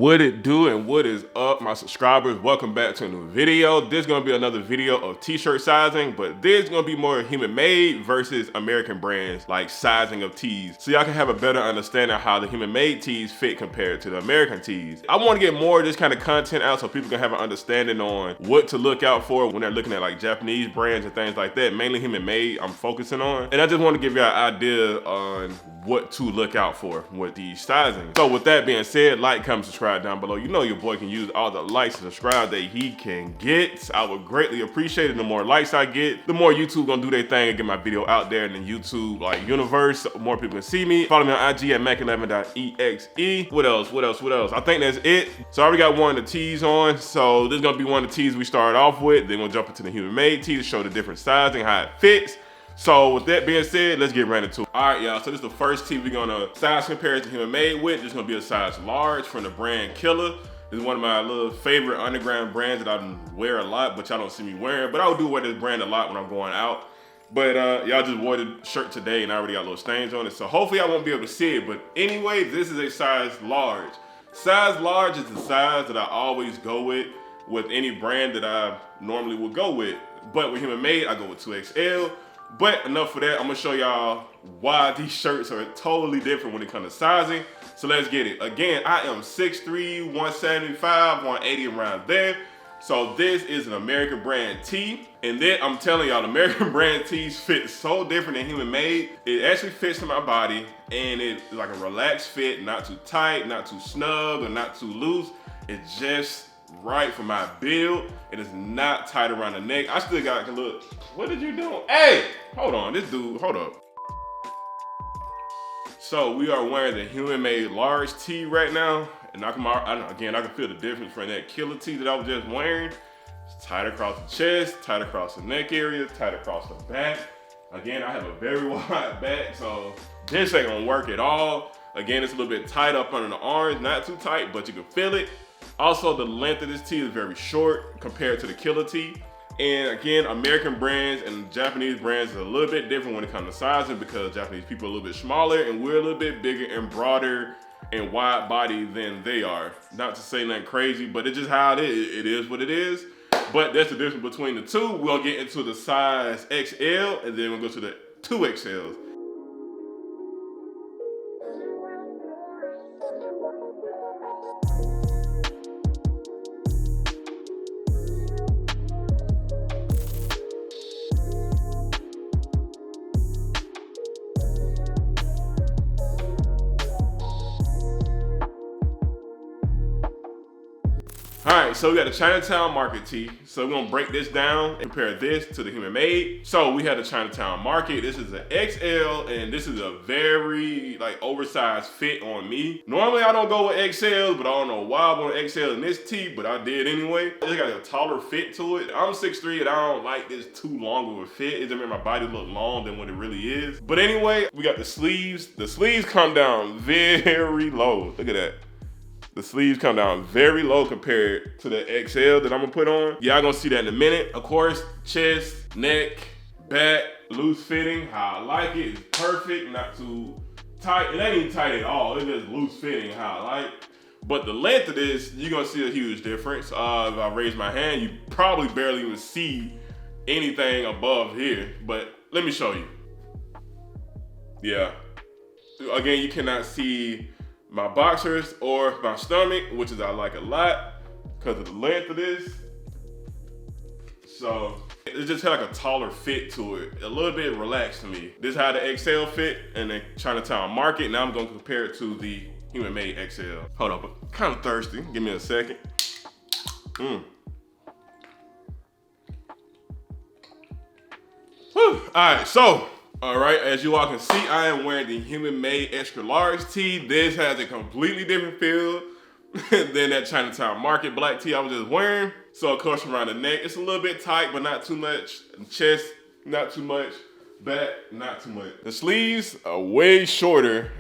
What it do and what is up, my subscribers? Welcome back to a new video. This is gonna be another video of t-shirt sizing, but this is gonna be more human made versus American brands, like sizing of tees. So y'all can have a better understanding of how the human made tees fit compared to the American tees. I wanna get more of this kind of content out so people can have an understanding on what to look out for when they're looking at like Japanese brands and things like that. Mainly human made I'm focusing on. And I just wanna give you an idea on what to look out for with these sizing. So with that being said, like, comment, subscribe down below. You know your boy can use all the likes and subscribe that he can get. I would greatly appreciate it. The more likes I get, the more YouTube gonna do their thing and get my video out there in the YouTube like universe. More people can see me. Follow me on IG at mac11.exe. What else? I think that's it. So I already got one of the tees on. So this is gonna be one of the tees we started off with. Then we'll jump into the human made tee to show the different sizing, how it fits. So with that being said, let's get right into it. All right, y'all, so this is the first tee we're gonna size compare to human made with. This is gonna be a size large from the brand Killer. This is one of my little favorite underground brands that I wear a lot, but y'all don't see me wearing. But I do wear this brand a lot when I'm going out. But y'all just wore the shirt today and I already got little stains on it. So hopefully I won't be able to see it. But anyway, this is a size large. Size large is the size that I always go with any brand that I normally would go with. But with human made, I go with 2XL. But enough for that, I'm gonna show y'all why these shirts are totally different when it comes to sizing. So let's get it. Again, I am 6'3", 175, 180 around there. So this is an American brand tee. And then I'm telling y'all, American brand tees fit so different than human made. It actually fits to my body and it's like a relaxed fit, not too tight, not too snug, or not too loose. It's just right for my build. It is not tight around the neck. I still got a little, what did you do? Hey, hold on, this dude, hold up. So we are wearing the human made large tee right now. And I can feel the difference from that Killer tee that I was just wearing. It's tight across the chest, tight across the neck area, tight across the back. Again, I have a very wide back, so this ain't gonna work at all. Again, it's a little bit tight up under the arms, not too tight, but you can feel it. Also, the length of this tee is very short compared to the Killer tee. And again, American brands and Japanese brands is a little bit different when it comes to sizing because Japanese people are a little bit smaller and we're a little bit bigger and broader and wide body than they are. Not to say nothing crazy, but it's just how it is. It is what it is. But that's the difference between the two. We'll get into the size XL and then we'll go to the 2XLs. All right, so we got the Chinatown Market tee. So we're gonna break this down and compare this to the human made. So we have the Chinatown Market. This is an XL and this is a very like oversized fit on me. Normally I don't go with XLs, but I don't know why I'm on XL in this tee, but I did anyway. It's got a taller fit to it. I'm 6'3" and I don't like this too long of a fit. It just makes my body look long than what it really is. But anyway, we got the sleeves. The sleeves come down very low. Look at that. The sleeves come down very low compared to the XL that I'm gonna put on. Y'all gonna see that in a minute. Of course, chest, neck, back, loose fitting, how I like it. It's perfect, not too tight. It ain't even tight at all. It's just loose fitting, how I like. But the length of this, you're gonna see a huge difference. If I raise my hand, you probably barely even see anything above here. But let me show you. Yeah. Again, you cannot see my boxers or my stomach, which is I like a lot because of the length of this. So it just had like a taller fit to it, a little bit relaxed to me. This is how the XL fit in the Chinatown Market. Now I'm gonna compare it to the human made XL. Hold up, I'm kind of thirsty. Give me a second. Whew. All right, so all right, as you all can see, I am wearing the human made extra large tee. This has a completely different feel than that Chinatown Market black tee I was just wearing. So of course around the neck, it's a little bit tight, but not too much. Chest, not too much. Back, not too much. The sleeves are way shorter.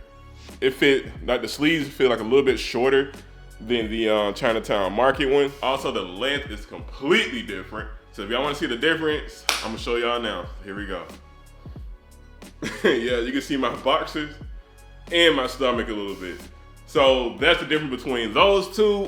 The sleeves feel like a little bit shorter than the Chinatown Market one. Also, the length is completely different. So if y'all wanna see the difference, I'm gonna show y'all now. Here we go. Yeah, you can see my boxers and my stomach a little bit. So that's the difference between those two.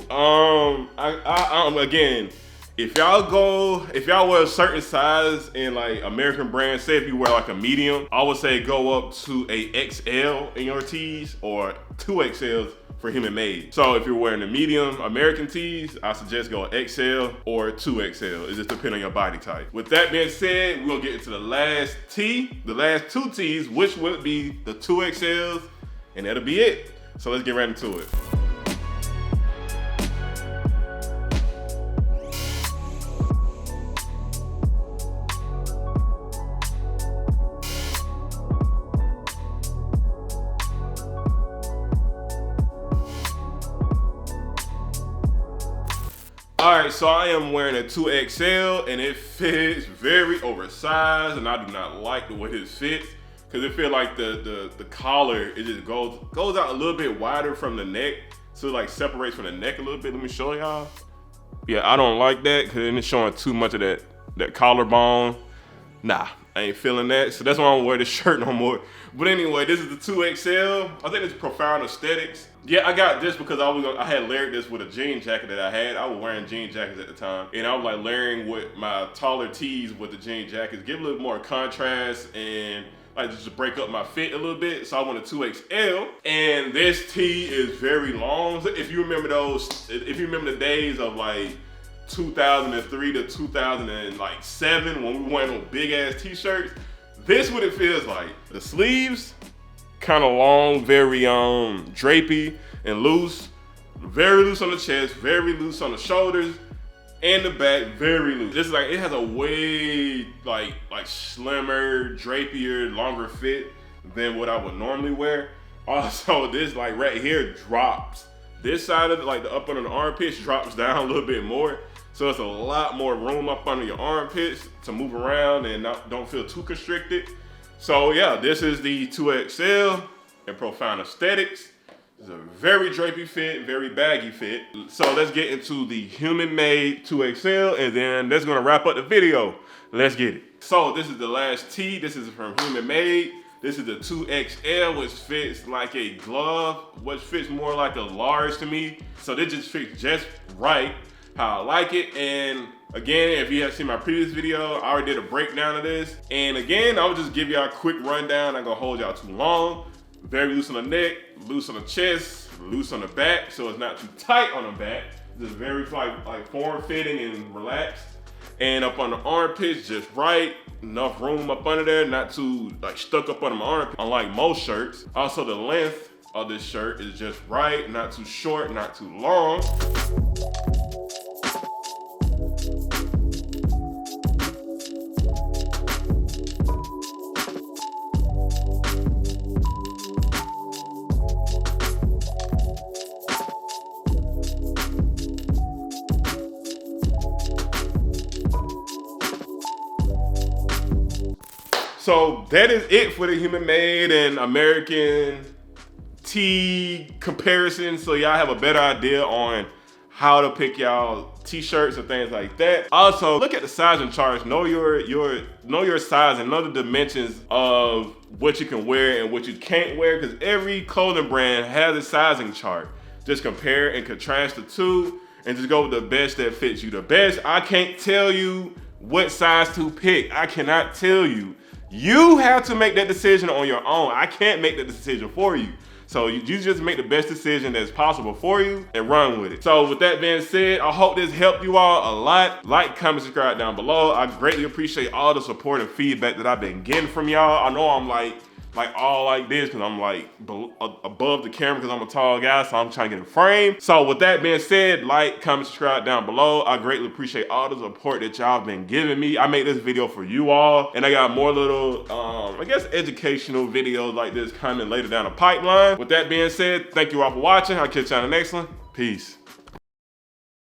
Again, if y'all wear a certain size in like American brands, say if you wear like a medium, I would say go up to a XL in your tees or 2XLs for human made. So if you're wearing the medium American tees, I suggest go XL or 2XL. It just depends on your body type. With that being said, we're gonna get into the last tee, the last two tees, which would be the 2XLs, and that'll be it. So let's get right into it. All right, so I am wearing a 2XL and it fits very oversized, and I do not like the way this fits because it feels like the collar, it just goes out a little bit wider from the neck, so it like separates from the neck a little bit. Let me show y'all. Yeah, I don't like that because it's showing too much of that collarbone. Nah, I ain't feeling that, so that's why I don't wear this shirt no more. But anyway, this is the 2XL. I think it's Profound Aesthetics. Yeah, I got this because I had layered this with a jean jacket that I had. I was wearing jean jackets at the time, and I was like layering with my taller tees with the jean jackets, give a little more contrast and like just to break up my fit a little bit. So I want a 2XL, and this tee is very long. So if you remember the days of like 2003 to 2007 when we went on big ass t-shirts, this is what it feels like. The sleeves kind of long, very drapey and loose, very loose on the chest, very loose on the shoulders, and the back very loose. Just like it has a way like slimmer, drapier, longer fit than what I would normally wear. Also, this like right here drops. This side of like the up under the armpits drops down a little bit more. So it's a lot more room up under your armpits to move around and don't feel too constricted. So yeah, this is the 2XL in Profound Aesthetics. It's a very drapey fit, very baggy fit. So let's get into the human made 2XL, and then that's gonna wrap up the video. Let's get it. So this is the last tee. This is from Human Made. This is the 2XL, which fits like a glove, which fits more like a large to me. So this just fits just right how I like it. And again, if you have seen my previous video, I already did a breakdown of this. And again, I'll just give y'all a quick rundown. I'm not gonna hold y'all too long. Very loose on the neck, loose on the chest, loose on the back, so it's not too tight on the back. Just very like form-fitting and relaxed. And up on the armpits, just right, enough room up under there, not too like stuck up under my armpit, unlike most shirts. Also, the length of this shirt is just right, not too short, not too long. So that is it for the Human Made and American tee comparison. So y'all have a better idea on how to pick y'all t-shirts and things like that. Also, look at the sizing charts. Know your size and know the dimensions of what you can wear and what you can't wear, because every clothing brand has a sizing chart. Just compare and contrast the two and just go with the best that fits you. The best, I can't tell you what size to pick. I cannot tell you. You have to make that decision on your own. I can't make that decision for you. So you just make the best decision that's possible for you and run with it. So with that being said, I hope this helped you all a lot. Like, comment, subscribe down below. I greatly appreciate all the support and feedback that I've been getting from y'all. I know I'm like all like this because I'm like above the camera because I'm a tall guy, so I'm trying to get in frame. So with that being said, like, comment, subscribe down below. I greatly appreciate all the support that y'all have been giving me. I made this video for you all, and I got more little, I guess, educational videos like this coming later down the pipeline. With that being said, thank you all for watching. I'll catch you on the next one. Peace.